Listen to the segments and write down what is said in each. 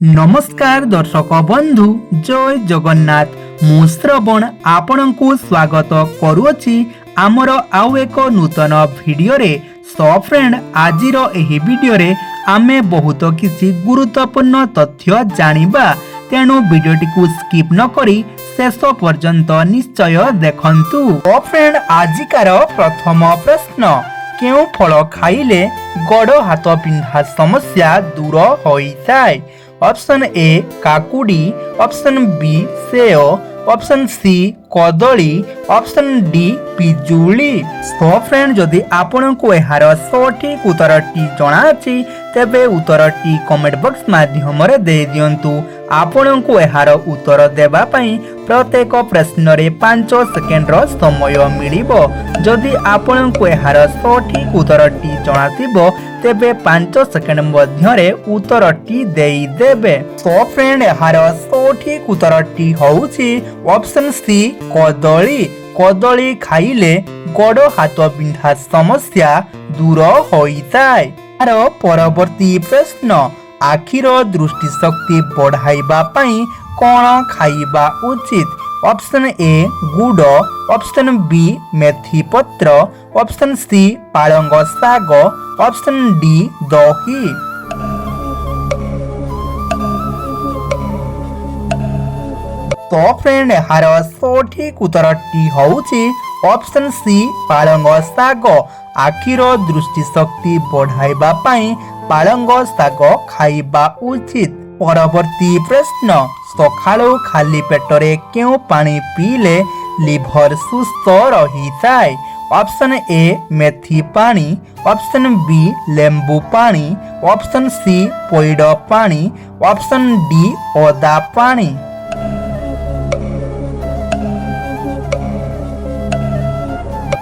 नमस्कार दर्शक बंधु जय जगन्नाथ मु श्रवण आपणଙ୍କୁ स्वागत करूछि आमर आउ एक नूतन भिडियो रे। सो फ्रेंड आजिर एही भिडियो रे आमे बहुत किछि गुरुत्वपूर्ण तथ्य जानिबा, तेणु भिडियोटी को स्किप न करी शेष पर्यंत निश्चय देखंतु। तो फ्रेंड आजिकार प्रथम प्रश्न, केउ फल खाइले गोड़ हाथ पिंधा समस्या दूर होइଥାଏ? ऑप्शन ए काकुड़ी, ऑप्शन बी सेव, ऑप्शन सी कदली, ऑप्शन डी पिजुली। सो फ्रेंड जदि आपन को एहार सठिक उत्तरटी जଣା अछि तेबे उत्तरटी कमेंट बॉक्स माध्यम रे दे दियंतु। आपन को एहार उत्तर देबा पई प्रत्येक प्रश्न रे 5 सेकेंड रो समय मिलिबो। जदि आपन को एहार सठिक उत्तरटी जଣା थिबो तेबे 5 सेकेंड मध्य रे उत्तरटी देई देबे। सो फ्रेंड एहार सठिक उत्तरटी होउछि ऑप्शन सी कदली। कदली खाइले गोड़ हाथ बिंधा समस्या दूर होइଥାଏ। आर परवर्ती प्रश्न, आखिर दृष्टि शक्ति बढ़ाइबा पई कोन खाइबा उचित? ऑप्शन ए गुड़, ऑप्शन बी मेथी पत्र, ऑप्शन सी पालंग साग, ऑप्शन डी दही। तो फ्रेंड हार सठिक उत्तरटी होउछि ऑप्शन सी पालंग साग। आखिर दृष्टि शक्ति बढ़ाइबा पई पालंग साग खाइबा उचित। परवर्ती प्रश्न, सखाळु खाली पेटरे केउ पानी पीले लिभर सुस्थ रहिଥାଏ? ऑप्शन ए मेथी पानी, ऑप्शन बी लेंबू पानी, ऑप्शन सी पइड पानी, ऑप्शन डी ओदा पानी।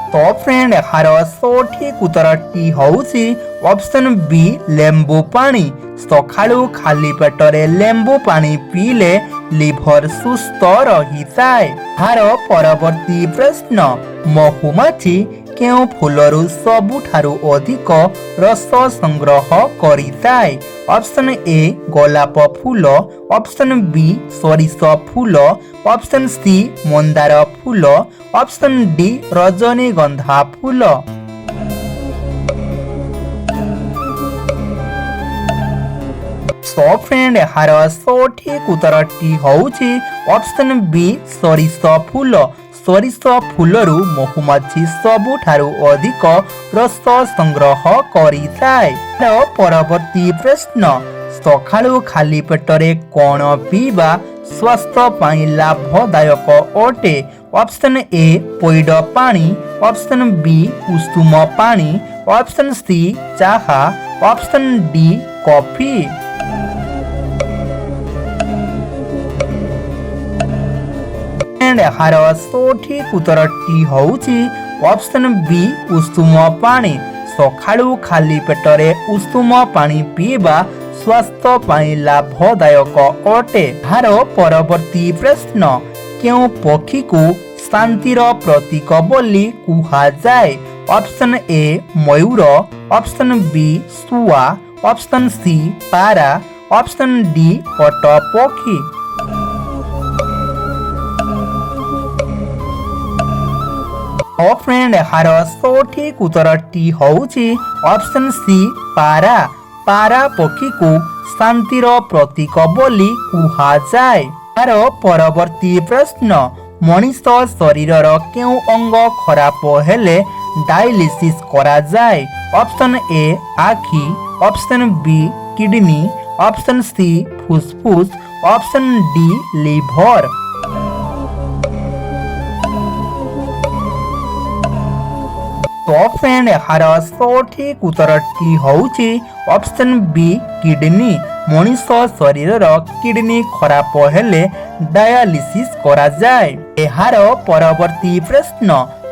तो फ्रेंड हार सठिक उत्तरटी होउछि ऑप्शन बी लेंबू पानी। सखाळु खाली पेटरे लेंबू पानी पीले लिभर सुस्थ रहिଥାଏ। हार परवर्ती प्रश्न, महुमाछी केउ फूलरु सबुठारु अधिक रस संग्रह करिଥାଏ? ऑप्शन ए गोलाप फूल, ऑप्शन बी सरिस फूल, ऑप्शन सी मंदार फूल, ऑप्शन डी रजनीगंधा फूल। सो फ्रेंड हार सठिक उत्तरटी होउछि ऑप्शन बी सरिस फूल। सरिस फूलरु महुमाछी सबुठारु अधिक रस संग्रह करिଥାଏ। परवर्ती प्रश्न, सखाळु खाली पेटरे कोन पीबा स्वास्थ्य पई लाभदायक अटे? ऑप्शन ए पइड पानी, ऑप्शन बी उषुम पानी, ऑप्शन सी चाहा, ऑप्शन डी कॉफी। हार सठिक उत्तरटी होउछि ऑप्शन बी उषुम पानी। सखाळु खाली पेटरे उषुम पानी पीबा स्वास्थ्य पई लाभदायक अटे। हार परवर्ती प्रश्न, केउ पक्षी को शांतिर प्रतीक बोली कुहा जाए? ऑप्शन ए मयूर, ऑप्शन बी सुआ, ऑप्शन सी पारा, ऑप्शन डी ओट पक्षी। ओ फ्रेंड हार सठिक उत्तरटी होउछि ऑप्शन सी पारा। पारा पक्षी को शांतिर प्रतीक बोली कुहा जाए। हार परवर्ती प्रश्न, मनीष शरीरर केउ अंग खराब हेले डायलिसिस करा जाए? ऑप्शन ए आखि, option B kidney, option C फुसफुस, ऑप्शन डी लिभर। तो फ्रेंड हार सठिक उत्तरटी होउछि ऑप्शन बी किडनी। मनीष शरीरर किडनी खराब हेले डायलिसिस करा जाए। एहार परवर्ती प्रश्न,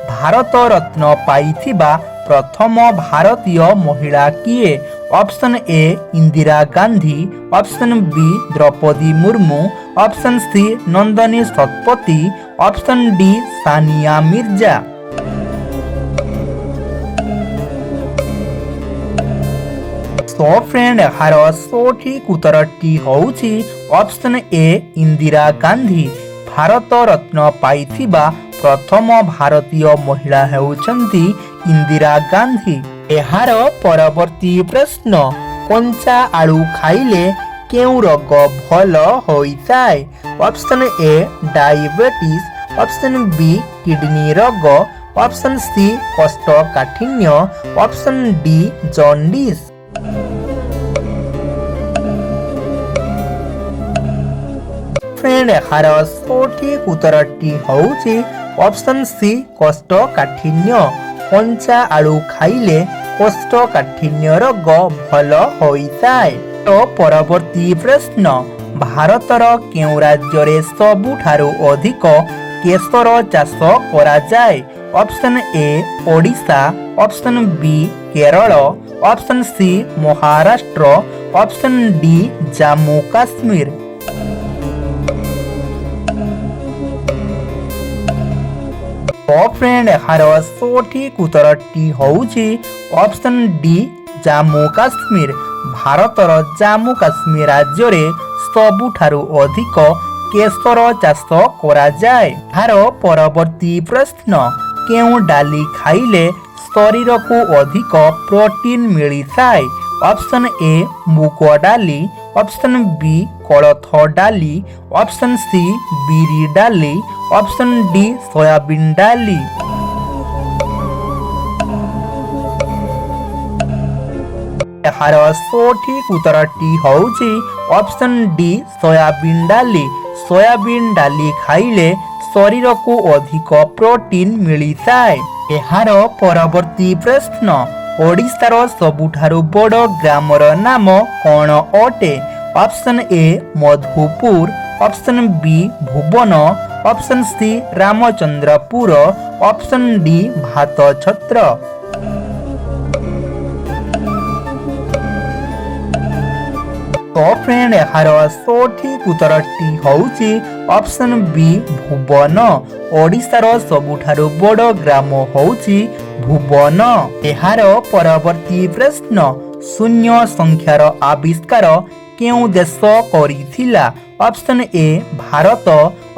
भारत रत्न पाइथिबा प्रथम भारतीय महिला किए? Option A Indira Gandhi, option B Droupadi Murmu, option C Nandini Satpathy, option D Sania Mirza. So friend एहार सठिक उत्तरटी होउछि ऑप्शन ए इंदिरा गांधी। भारत रत्न पाइथिबा प्रथम भारतीय महिला हेउछन्ति इंदिरा गांधी। एहार परवर्ती प्रश्न कंचा आलू खाइले केउ रोग भल होइताय? Option A diabetes, option B kidney रोग, ऑप्शन सी कोष्ठकाठिन्य, ऑप्शन डी जॉन्डिस। फ्रेंड एहार सठिक उत्तरटी होउछि ऑप्शन सी कोष्ठकाठिन्य। कंचा आलू खाइले कोष्ठकाठिन्य रोग भल होइताय। तो परवर्ती प्रश्न भारतर केउ राज्य सबुठारु अधिक केशर चाष करा जाय? Option A Odisha, option B Kerala, option C Maharashtra, option D Jammu Kashmir. तो फ्रेंड एहार सठिक उत्तरटी होउछि ऑप्शन डी जम्मू काश्मीर। भारतर जम्मू काश्मीर राज्य रे सबुठारु अधिक केशर चाष करा जाय। एहार परवर्ती प्रश्न केउ डाली खाइले शरीर को अधिक प्रोटीन मिलिथाय? ऑप्शन ए मुग डाली, ऑप्शन बी कोलथ डाली, ऑप्शन सी बिरी डाली, ऑप्शन डी सोयाबीन डाली। एहार सठिक उत्तरटी होउछि ऑप्शन डी सोयाबीन डाली। सोयाबीन डाली खाइले शरीर को अधिक प्रोटीन मिलिथाय। एहार परवर्ती प्रश्न ओडिशार सबुठारु बड़ ग्रामर नाम कौन अटे? Option A Madhupur, option B Bhuvan, option C Ramchandrapur, option D Bhatchhatra. तो फ्रेंड एहार सठिक उत्तरटी होउछि ऑप्शन बी भुवन। ओडिशार सबुठारु बड़ ग्राम होउछि भुवन। एहार परवर्ती प्रश्न शून्य संख्यार आविष्कार केउ देश करिथिला? Option A Bharat,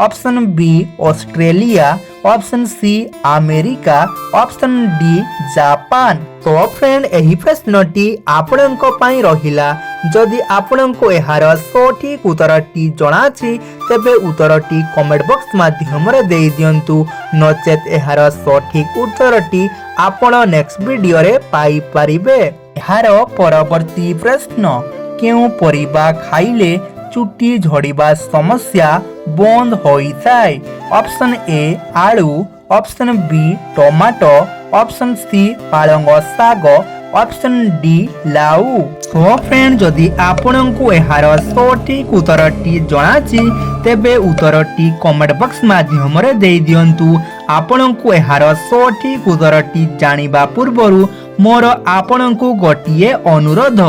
option B Australia, option C America, option D Japan. तो फ्रेंड एही प्रश्नटी आपणको पई रहिला। जदि आपणको एहार सठिक उत्तरटी जणाछि तेबे उत्तरटी कमेंट बॉक्स माध्यम रे देई दियंतु। नचेत एहार सठिक उत्तरटी आपण नेक्स्ट वीडियो रे पाई परिबे। एहार परवर्ती प्रश्न केउ परिबा खाइले चुटी झड़िबा समस्या बंद होइथाय? ऑप्शन ए आलू, option B tomato, option C पालंग साग, ऑप्शन डी लाउ। तो फ्रेंड जदि आपणको एहार सठिक उत्तरटी जणाछि तेबे उत्तरटी कमेंट बॉक्स माध्यम रे देई दियंतु। आपणको एहार सठिक उत्तरटी जानिबा पूर्वरु मोर आपणको गोटिए अनुरोध,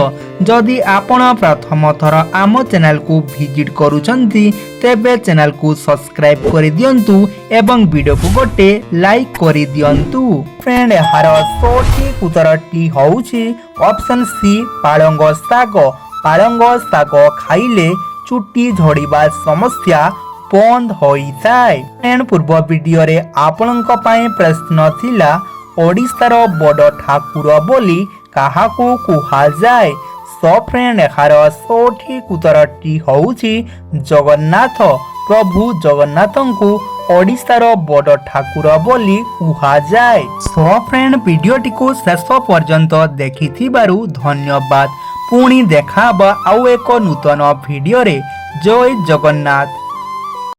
जदि आपण प्रथम थर आम चैनल को विजिट करूछंती तेबे चैनल को सब्सक्राइब कर दियंतु एवं वीडियो को गोटे लाइक कर दियंतु। फ्रेंड एहार सठिक उत्तरटी होउछि ऑप्शन सी पालंग साग। पालंग साग खाइले चुटी झड़िबा समस्या बंद होइथाय। फ्रेंड पूर्व वीडियो रे आपणक पई प्रश्न थिला ओडिशार बड़ ठाकुर बोली काहाकू कुहा जाय? सो फ्रेंड एहार सठिक उत्तरटी होउछि जगन्नाथ। प्रभु जगन्नाथंकु ओडिशार बड़ ठाकुर बोली कुहा जाय। सो फ्रेंड वीडियोटी को शेष पर्यंत देखिथिबारु धन्यवाद। पुणी देखाबा आउ एक नूतन वीडियो रे। जय जगन्नाथ।